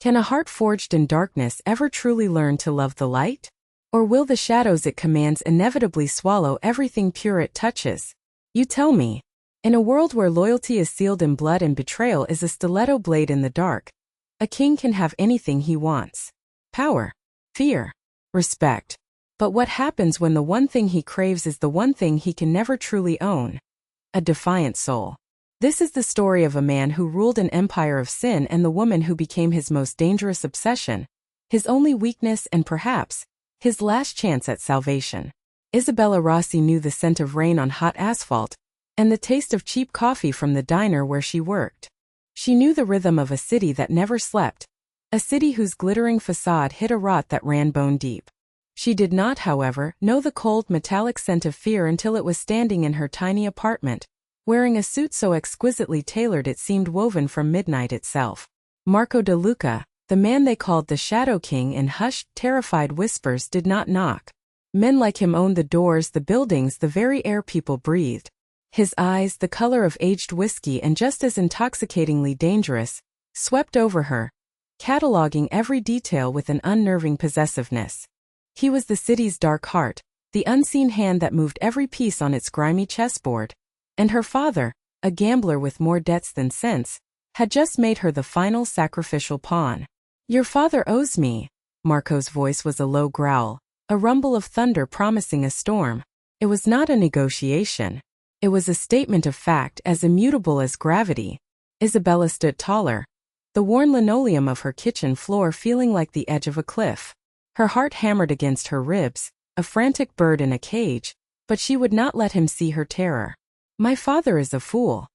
Can a heart forged in darkness ever truly learn to love the light? Or will the shadows it commands inevitably swallow everything pure it touches? You tell me. In a world where loyalty is sealed in blood and betrayal is a stiletto blade in the dark, a king can have anything he wants. Power, fear, respect. But what happens when the one thing he craves is the one thing he can never truly own? A defiant soul. This is the story of a man who ruled an empire of sin and the woman who became his most dangerous obsession, his only weakness and perhaps his last chance at salvation. Isabella Rossi knew the scent of rain on hot asphalt and the taste of cheap coffee from the diner where she worked. She knew the rhythm of a city that never slept, a city whose glittering facade hid a rot that ran bone deep. She did not, however, know the cold metallic scent of fear until it was standing in her tiny apartment, wearing a suit so exquisitely tailored it seemed woven from midnight itself. Marco De Luca, the man they called the Shadow King in hushed, terrified whispers, did not knock. Men like him owned the doors, the buildings, the very air people breathed. His eyes, the color of aged whiskey and just as intoxicatingly dangerous, swept over her, cataloging every detail with an unnerving possessiveness. He was the city's dark heart, the unseen hand that moved every piece on its grimy chessboard. And her father, a gambler with more debts than sense, had just made her the final sacrificial pawn. "Your father owes me." Marco's voice was a low growl, a rumble of thunder promising a storm. It was not a negotiation. It was a statement of fact as immutable as gravity. Isabella stood taller, the worn linoleum of her kitchen floor feeling like the edge of a cliff. Her heart hammered against her ribs, a frantic bird in a cage, but she would not let him see her terror. "My father is a fool.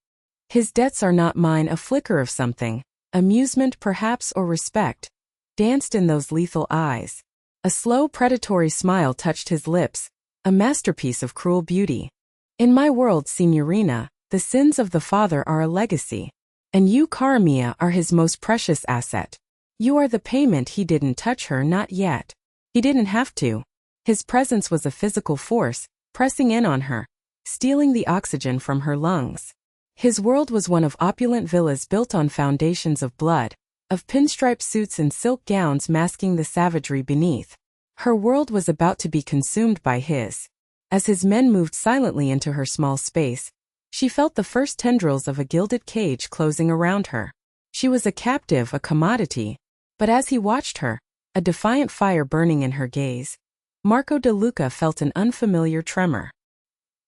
His debts are not mine." A flicker of something, amusement perhaps or respect, danced in those lethal eyes. A slow predatory smile touched his lips, a masterpiece of cruel beauty. "In my world, Signorina, the sins of the father are a legacy. And you, cara mia, are his most precious asset. You are the payment." He didn't touch her, not yet. He didn't have to. His presence was a physical force, pressing in on her, stealing the oxygen from her lungs. His world was one of opulent villas built on foundations of blood, of pinstripe suits and silk gowns masking the savagery beneath. Her world was about to be consumed by his. As his men moved silently into her small space, she felt the first tendrils of a gilded cage closing around her. She was a captive, a commodity. But as he watched her, a defiant fire burning in her gaze, Marco De Luca felt an unfamiliar tremor.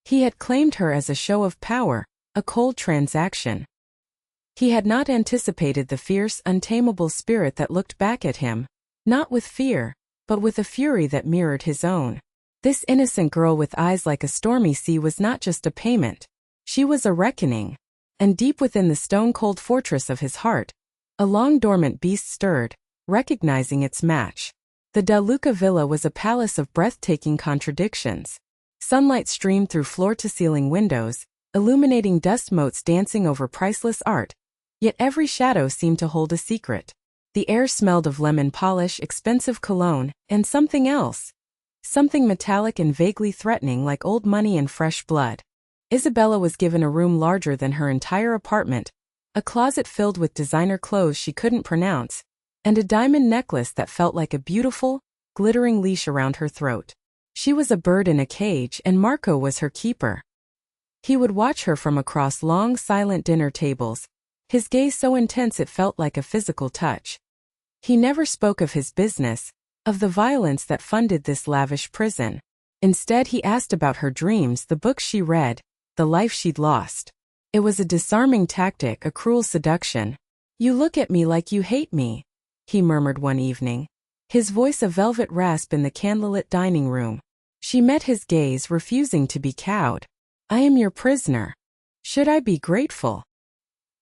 He had claimed her as a show of power, a cold transaction. He had not anticipated the fierce, untamable spirit that looked back at him, not with fear, but with a fury that mirrored his own. This innocent girl with eyes like a stormy sea was not just a payment. She was a reckoning. And deep within the stone-cold fortress of his heart, a long-dormant beast stirred, recognizing its match. The De Luca villa was a palace of breathtaking contradictions. Sunlight streamed through floor-to-ceiling windows, illuminating dust motes dancing over priceless art, yet every shadow seemed to hold a secret. The air smelled of lemon polish, expensive cologne, and something else. Something metallic and vaguely threatening like old money and fresh blood. Isabella was given a room larger than her entire apartment, a closet filled with designer clothes she couldn't pronounce, and a diamond necklace that felt like a beautiful, glittering leash around her throat. She was a bird in a cage and Marco was her keeper. He would watch her from across long, silent dinner tables, his gaze so intense it felt like a physical touch. He never spoke of his business, of the violence that funded this lavish prison. Instead, he asked about her dreams, the books she read, the life she'd lost. It was a disarming tactic, a cruel seduction. "You look at me like you hate me," he murmured one evening, his voice a velvet rasp in the candlelit dining room. She met his gaze, refusing to be cowed. "I am your prisoner. Should I be grateful?"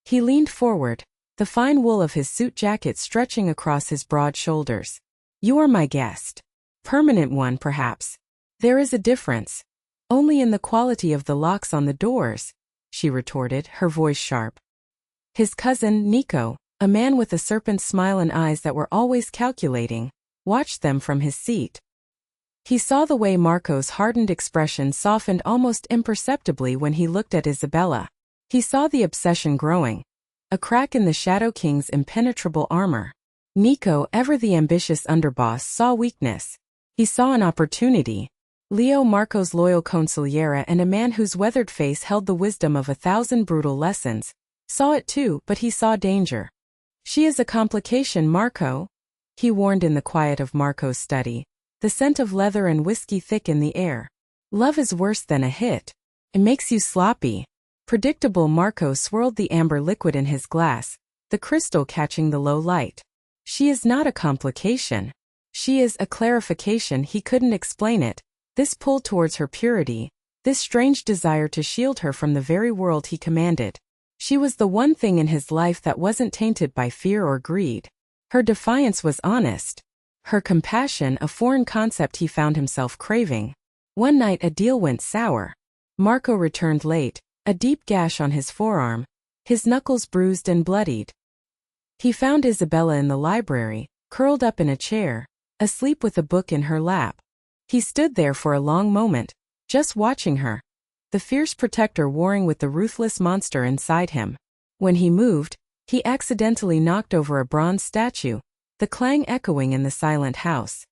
He leaned forward, the fine wool of his suit jacket stretching across his broad shoulders. "You are my guest. Permanent one, perhaps. There is a difference. Only in the quality of the locks on the doors," she retorted, her voice sharp. His cousin, Nico, a man with a serpent's smile and eyes that were always calculating, watched them from his seat. He saw the way Marco's hardened expression softened almost imperceptibly when he looked at Isabella. He saw the obsession growing, a crack in the Shadow King's impenetrable armor. Nico, ever the ambitious underboss, saw weakness. He saw an opportunity. Leo, Marco's loyal consigliere and a man whose weathered face held the wisdom of 1,000 brutal lessons, saw it too, but he saw danger. "She is a complication, Marco," he warned in the quiet of Marco's study, the scent of leather and whiskey thick in the air. "Love is worse than a hit. It makes you sloppy." Predictable. Marco swirled the amber liquid in his glass, the crystal catching the low light. "She is not a complication. She is a clarification." He couldn't explain it, this pull towards her purity, this strange desire to shield her from the very world he commanded. She was the one thing in his life that wasn't tainted by fear or greed. Her defiance was honest. Her compassion, a foreign concept he found himself craving. One night a deal went sour. Marco returned late, a deep gash on his forearm, his knuckles bruised and bloodied. He found Isabella in the library, curled up in a chair, asleep with a book in her lap. He stood there for a long moment, just watching her, the fierce protector warring with the ruthless monster inside him. When he moved, he accidentally knocked over a bronze statue, the clang echoing in the silent house.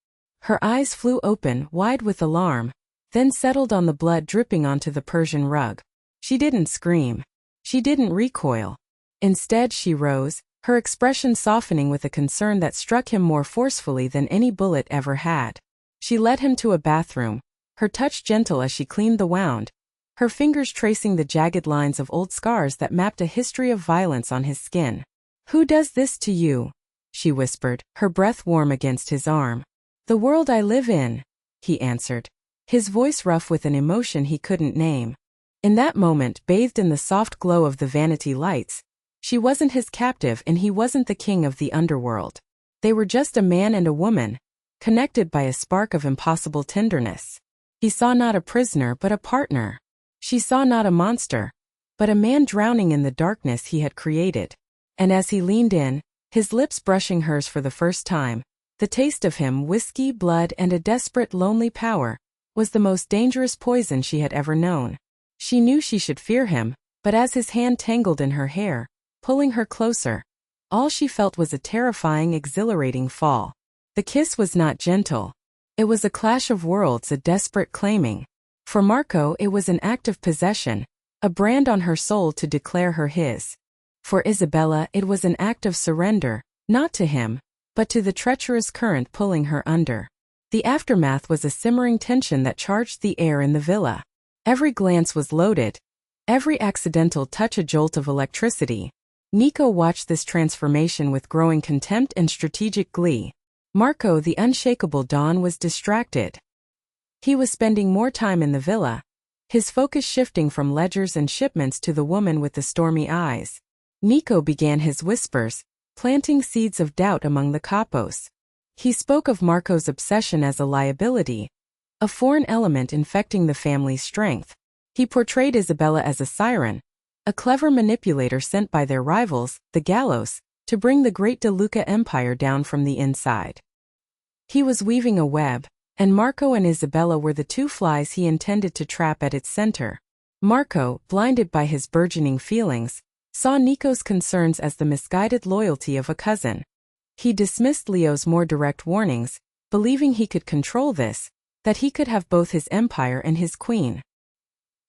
Her eyes flew open, wide with alarm, then settled on the blood dripping onto the Persian rug. She didn't scream. She didn't recoil. Instead, she rose, her expression softening with a concern that struck him more forcefully than any bullet ever had. She led him to a bathroom, her touch gentle as she cleaned the wound, her fingers tracing the jagged lines of old scars that mapped a history of violence on his skin. "Who does this to you?" she whispered, her breath warm against his arm. "The world I live in," he answered, his voice rough with an emotion he couldn't name. In that moment, bathed in the soft glow of the vanity lights, she wasn't his captive and he wasn't the king of the underworld. They were just a man and a woman, connected by a spark of impossible tenderness. He saw not a prisoner but a partner. She saw not a monster, but a man drowning in the darkness he had created. And as he leaned in, his lips brushing hers for the first time, the taste of him, whiskey, blood, and a desperate, lonely power, was the most dangerous poison she had ever known. She knew she should fear him, but as his hand tangled in her hair, pulling her closer, all she felt was a terrifying, exhilarating fall. The kiss was not gentle. It was a clash of worlds, a desperate claiming. For Marco, it was an act of possession, a brand on her soul to declare her his. For Isabella, it was an act of surrender, not to him, but to the treacherous current pulling her under. The aftermath was a simmering tension that charged the air in the villa. Every glance was loaded, every accidental touch a jolt of electricity. Nico watched this transformation with growing contempt and strategic glee. Marco, the unshakable Don, was distracted. He was spending more time in the villa, his focus shifting from ledgers and shipments to the woman with the stormy eyes. Nico began his whispers, planting seeds of doubt among the capos. He spoke of Marco's obsession as a liability, a foreign element infecting the family's strength. He portrayed Isabella as a siren, a clever manipulator sent by their rivals, the Gallos, to bring the great De Luca empire down from the inside. He was weaving a web, and Marco and Isabella were the two flies he intended to trap at its center. Marco, blinded by his burgeoning feelings, saw Nico's concerns as the misguided loyalty of a cousin. He dismissed Leo's more direct warnings, believing he could control this, that he could have both his empire and his queen.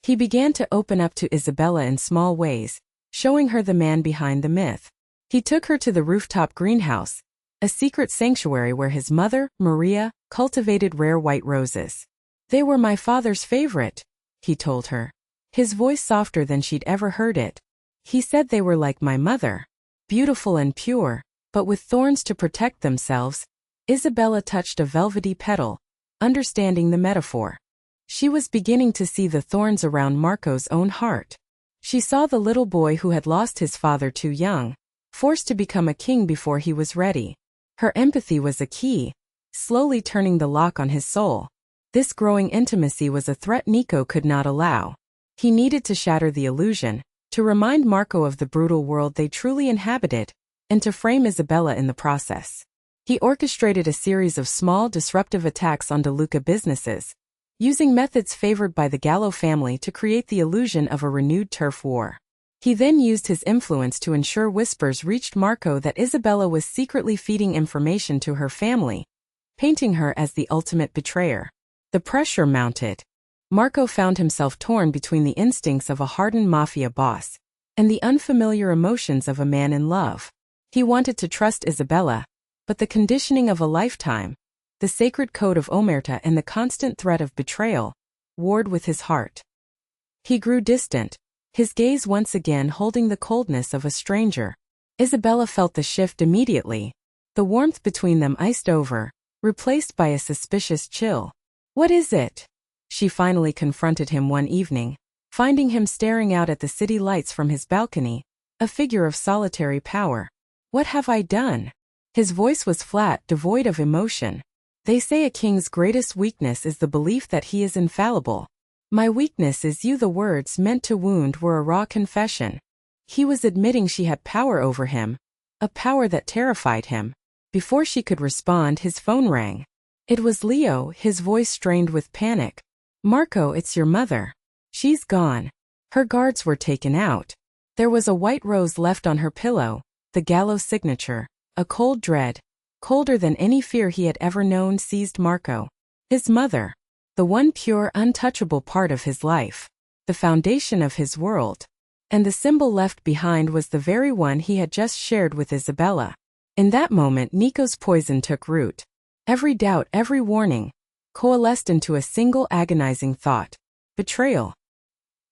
He began to open up to Isabella in small ways, showing her the man behind the myth. He took her to the rooftop greenhouse, a secret sanctuary where his mother, Maria, cultivated rare white roses. "They were my father's favorite," he told her, his voice softer than she'd ever heard it. "He said they were like my mother, beautiful and pure, but with thorns to protect themselves." Isabella touched a velvety petal, understanding the metaphor. She was beginning to see the thorns around Marco's own heart. She saw the little boy who had lost his father too young, forced to become a king before he was ready. Her empathy was a key, slowly turning the lock on his soul. This growing intimacy was a threat Nico could not allow. He needed to shatter the illusion, to remind Marco of the brutal world they truly inhabited, and to frame Isabella in the process. He orchestrated a series of small, disruptive attacks on De Luca businesses, using methods favored by the Gallo family to create the illusion of a renewed turf war. He then used his influence to ensure whispers reached Marco that Isabella was secretly feeding information to her family, painting her as the ultimate betrayer. The pressure mounted. Marco found himself torn between the instincts of a hardened mafia boss and the unfamiliar emotions of a man in love. He wanted to trust Isabella, but the conditioning of a lifetime, the sacred code of omerta and the constant threat of betrayal, warred with his heart. He grew distant, his gaze once again holding the coldness of a stranger. Isabella felt the shift immediately. The warmth between them iced over, replaced by a suspicious chill. "What is it?" She finally confronted him one evening, finding him staring out at the city lights from his balcony, a figure of solitary power. "What have I done?" His voice was flat, devoid of emotion. "They say a king's greatest weakness is the belief that he is infallible. My weakness is you." The words meant to wound were a raw confession. He was admitting she had power over him, a power that terrified him. Before she could respond, his phone rang. It was Leo, his voice strained with panic. "Marco, it's your mother. She's gone. Her guards were taken out." There was a white rose left on her pillow, the gallows signature. A cold dread, colder than any fear he had ever known, seized Marco. His mother. The one pure, untouchable part of his life. The foundation of his world. And the symbol left behind was the very one he had just shared with Isabella. In that moment, Nico's poison took root. Every doubt, every warning, coalesced into a single agonizing thought. Betrayal.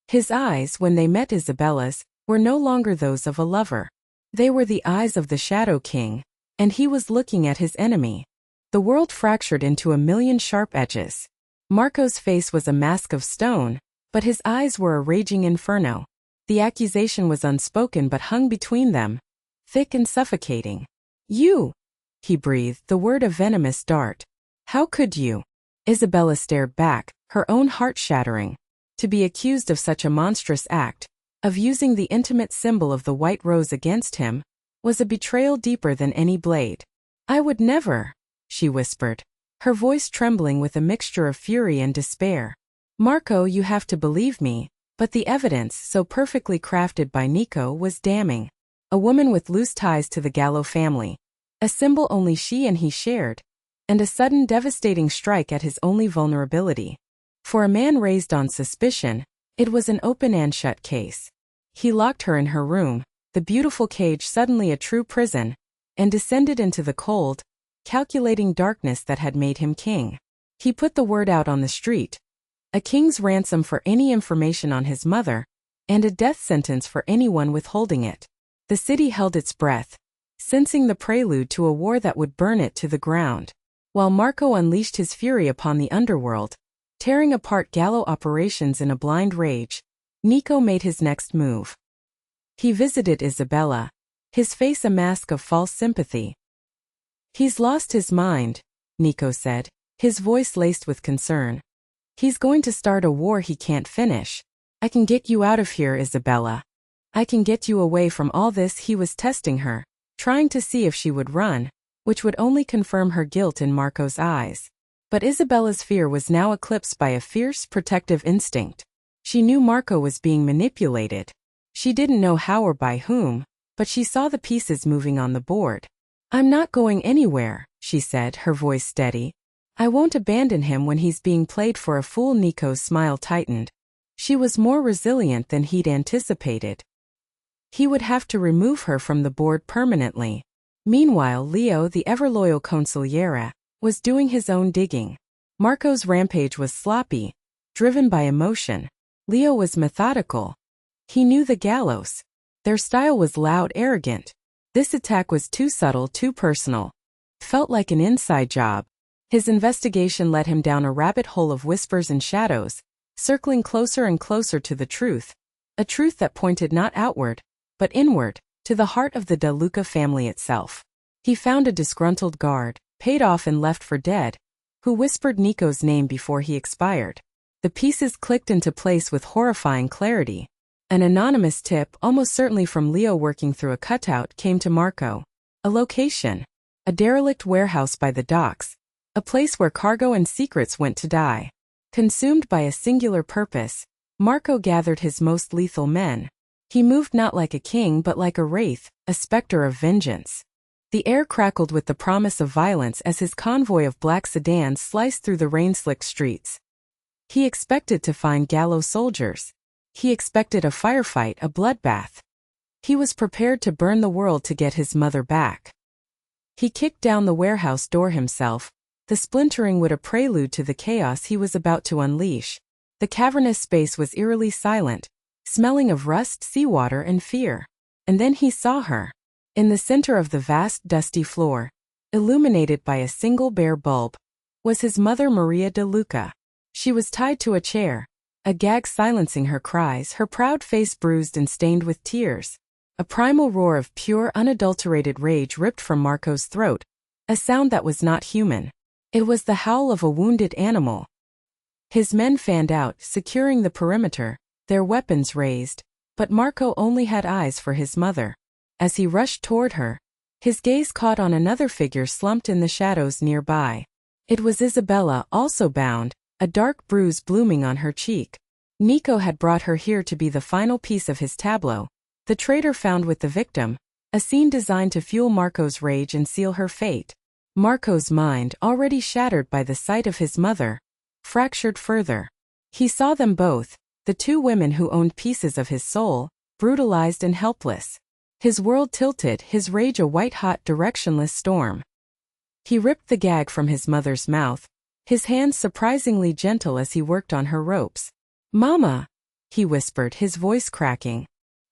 His eyes, when they met Isabella's, were no longer those of a lover. They were the eyes of the Shadow King, and he was looking at his enemy. The world fractured into a million sharp edges. Marco's face was a mask of stone, but his eyes were a raging inferno. The accusation was unspoken but hung between them, thick and suffocating. "You!" he breathed, the word a venomous dart. "How could you?" Isabella stared back, her own heart shattering. To be accused of such a monstrous act, of using the intimate symbol of the white rose against him, was a betrayal deeper than any blade. "I would never," she whispered, her voice trembling with a mixture of fury and despair. "Marco, you have to believe me," but the evidence, so perfectly crafted by Nico, was damning. A woman with loose ties to the Gallo family, a symbol only she and he shared, and a sudden devastating strike at his only vulnerability. For a man raised on suspicion, it was an open and shut case. He locked her in her room, the beautiful cage suddenly a true prison, and descended into the cold, calculating darkness that had made him king. He put the word out on the street. A king's ransom for any information on his mother, and a death sentence for anyone withholding it. The city held its breath, sensing the prelude to a war that would burn it to the ground. While Marco unleashed his fury upon the underworld, tearing apart Gallo operations in a blind rage, Nico made his next move. He visited Isabella, his face a mask of false sympathy. "He's lost his mind," Nico said, his voice laced with concern. "He's going to start a war he can't finish. I can get you out of here, Isabella. I can get you away from all this." He was testing her, trying to see if she would run, which would only confirm her guilt in Marco's eyes. But Isabella's fear was now eclipsed by a fierce, protective instinct. She knew Marco was being manipulated. She didn't know how or by whom, but she saw the pieces moving on the board. "I'm not going anywhere," she said, her voice steady. "I won't abandon him when he's being played for a fool." Nico's smile tightened. She was more resilient than he'd anticipated. He would have to remove her from the board permanently. Meanwhile, Leo, the ever-loyal consigliere, was doing his own digging. Marco's rampage was sloppy, driven by emotion. Leo was methodical. He knew the gallows. Their style was loud, arrogant. This attack was too subtle, too personal. Felt like an inside job. His investigation led him down a rabbit hole of whispers and shadows, circling closer and closer to the truth. A truth that pointed not outward, but inward, to the heart of the De Luca family itself. He found a disgruntled guard, paid off and left for dead, who whispered Nico's name before he expired. The pieces clicked into place with horrifying clarity. An anonymous tip, almost certainly from Leo working through a cutout, came to Marco. A location. A derelict warehouse by the docks. A place where cargo and secrets went to die. Consumed by a singular purpose, Marco gathered his most lethal men. He moved not like a king but like a wraith, a specter of vengeance. The air crackled with the promise of violence as his convoy of black sedans sliced through the rain-slicked streets. He expected to find gallows soldiers. He expected a firefight, a bloodbath. He was prepared to burn the world to get his mother back. He kicked down the warehouse door himself, the splintering wood a prelude to the chaos he was about to unleash. The cavernous space was eerily silent, smelling of rust, seawater, and fear. And then he saw her. In the center of the vast, dusty floor, illuminated by a single bare bulb, was his mother Maria de Luca. She was tied to a chair, a gag silencing her cries, her proud face bruised and stained with tears. A primal roar of pure, unadulterated rage ripped from Marco's throat, a sound that was not human. It was the howl of a wounded animal. His men fanned out, securing the perimeter, their weapons raised, but Marco only had eyes for his mother. As he rushed toward her, his gaze caught on another figure slumped in the shadows nearby. It was Isabella, also bound, a dark bruise blooming on her cheek. Nico had brought her here to be the final piece of his tableau, the traitor found with the victim, a scene designed to fuel Marco's rage and seal her fate. Marco's mind, already shattered by the sight of his mother, fractured further. He saw them both, the two women who owned pieces of his soul, brutalized and helpless. His world tilted, his rage a white-hot, directionless storm. He ripped the gag from his mother's mouth, his hands surprisingly gentle as he worked on her ropes. "Mama," he whispered, his voice cracking.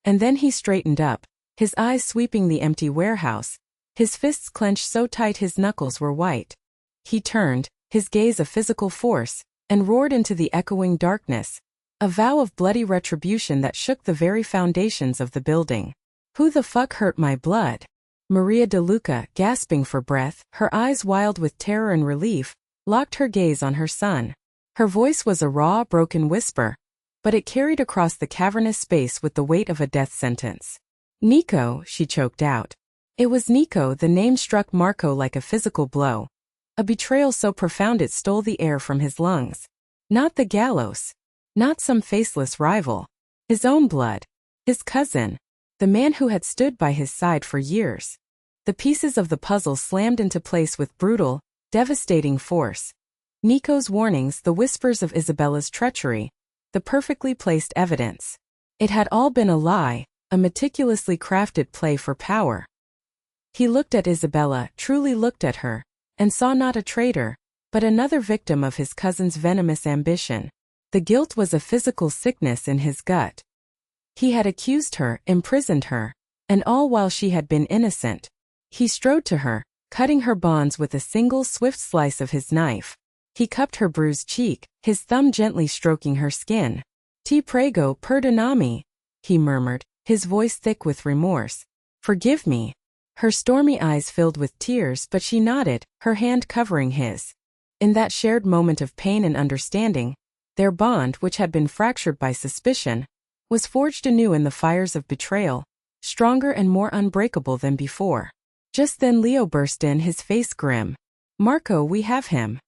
And then he straightened up, his eyes sweeping the empty warehouse, his fists clenched so tight his knuckles were white. He turned, his gaze a physical force, and roared into the echoing darkness, a vow of bloody retribution that shook the very foundations of the building. "Who the fuck hurt my blood?" Maria de Luca, gasping for breath, her eyes wild with terror and relief, locked her gaze on her son. Her voice was a raw, broken whisper, but it carried across the cavernous space with the weight of a death sentence. "Nico," she choked out. It was Nico. The name struck Marco like a physical blow. A betrayal so profound it stole the air from his lungs. Not the gallows. Not some faceless rival. His own blood. His cousin. The man who had stood by his side for years. The pieces of the puzzle slammed into place with brutal, devastating force. Nico's warnings, the whispers of Isabella's treachery, the perfectly placed evidence. It had all been a lie, a meticulously crafted play for power. He looked at Isabella, truly looked at her, and saw not a traitor, but another victim of his cousin's venomous ambition. The guilt was a physical sickness in his gut. He had accused her, imprisoned her, and all while she had been innocent. He strode to her, cutting her bonds with a single swift slice of his knife. He cupped her bruised cheek, his thumb gently stroking her skin. "Ti prego, perdonami," he murmured, his voice thick with remorse. "Forgive me." Her stormy eyes filled with tears, but she nodded, her hand covering his. In that shared moment of pain and understanding, their bond, which had been fractured by suspicion, was forged anew in the fires of betrayal, stronger and more unbreakable than before. Just then Leo burst in, his face grim. "Marco, we have him."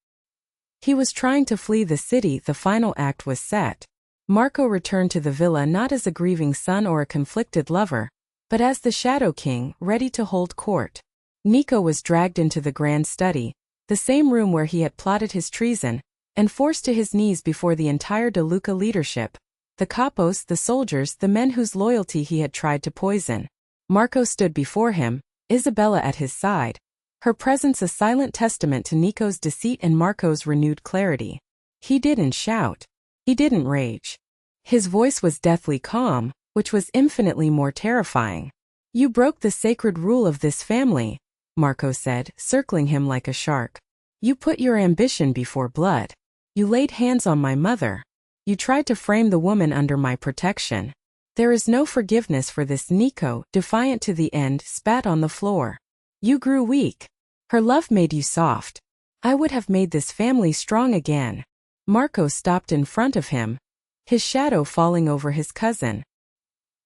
He was trying to flee the city. The final act was set. Marco returned to the villa not as a grieving son or a conflicted lover, but as the Shadow King, ready to hold court. Nico was dragged into the grand study, the same room where he had plotted his treason, and forced to his knees before the entire De Luca leadership, the capos, the soldiers, the men whose loyalty he had tried to poison. Marco stood before him, Isabella at his side, her presence a silent testament to Nico's deceit and Marco's renewed clarity. He didn't shout. He didn't rage. His voice was deathly calm, which was infinitely more terrifying. "You broke the sacred rule of this family," Marco said, circling him like a shark. "You put your ambition before blood. You laid hands on my mother. You tried to frame the woman under my protection. There is no forgiveness for this." Nico, defiant to the end, spat on the floor. "You grew weak. Her love made you soft. I would have made this family strong again." Marco stopped in front of him, his shadow falling over his cousin.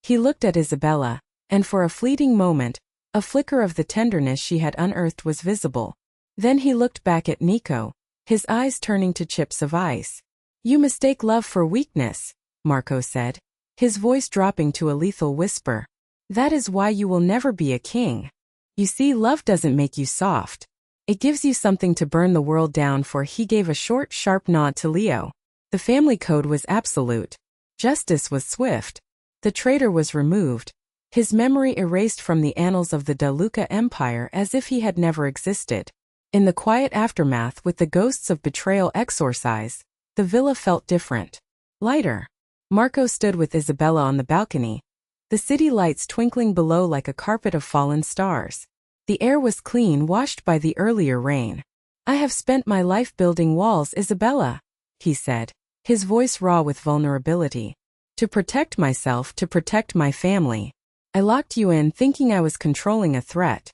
He looked at Isabella, and for a fleeting moment, a flicker of the tenderness she had unearthed was visible. Then he looked back at Nico, his eyes turning to chips of ice. "You mistake love for weakness," Marco said. his voice dropping to a lethal whisper. That is why you will never be a king. You see, love doesn't make you soft. It gives you something to burn the world down for. He gave a short, sharp nod to Leo. The family code was absolute. Justice was swift. The traitor was removed, his memory erased from the annals of the De Luca Empire as if he had never existed. In the quiet aftermath, with the ghosts of betrayal exorcised, the villa felt different. Lighter. Marco stood with Isabella on the balcony, the city lights twinkling below like a carpet of fallen stars. The air was clean, washed by the earlier rain. I have spent my life building walls, Isabella, he said, his voice raw with vulnerability. To protect myself, to protect my family. I locked you in thinking I was controlling a threat.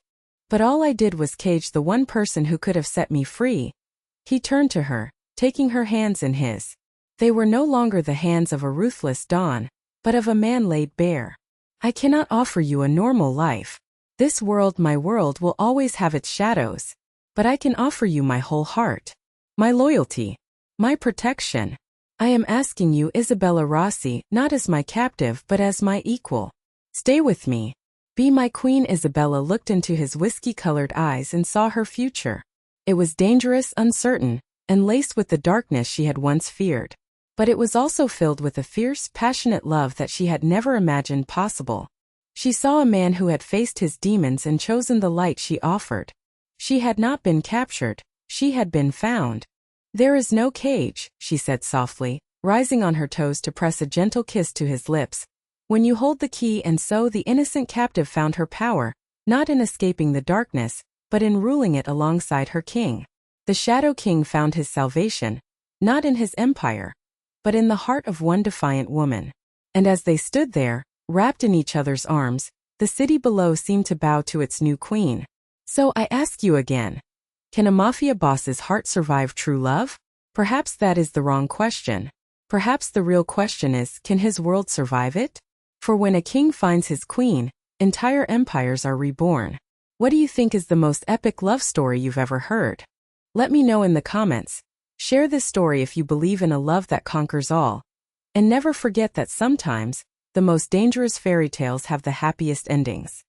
But all I did was cage the one person who could have set me free. He turned to her, taking her hands in his. They were no longer the hands of a ruthless Don, but of a man laid bare. I cannot offer you a normal life. This world, my world, will always have its shadows. But I can offer you my whole heart. My loyalty. My protection. I am asking you, Isabella Rossi, not as my captive but as my equal. Stay with me. Be my queen. Isabella looked into his whiskey-colored eyes and saw her future. It was dangerous, uncertain, and laced with the darkness she had once feared. But it was also filled with a fierce, passionate love that she had never imagined possible. She saw a man who had faced his demons and chosen the light she offered. She had not been captured, she had been found. There is no cage, she said softly, rising on her toes to press a gentle kiss to his lips. When you hold the key, and so the innocent captive found her power, not in escaping the darkness, but in ruling it alongside her king. The Shadow King found his salvation, not in his empire, but in the heart of one defiant woman. And as they stood there, wrapped in each other's arms, the city below seemed to bow to its new queen. So I ask you again, can a mafia boss's heart survive true love? Perhaps that is the wrong question. Perhaps the real question is, can his world survive it? For when a king finds his queen, entire empires are reborn. What do you think is the most epic love story you've ever heard? Let me know in the comments. Share this story if you believe in a love that conquers all. And never forget that sometimes, the most dangerous fairy tales have the happiest endings.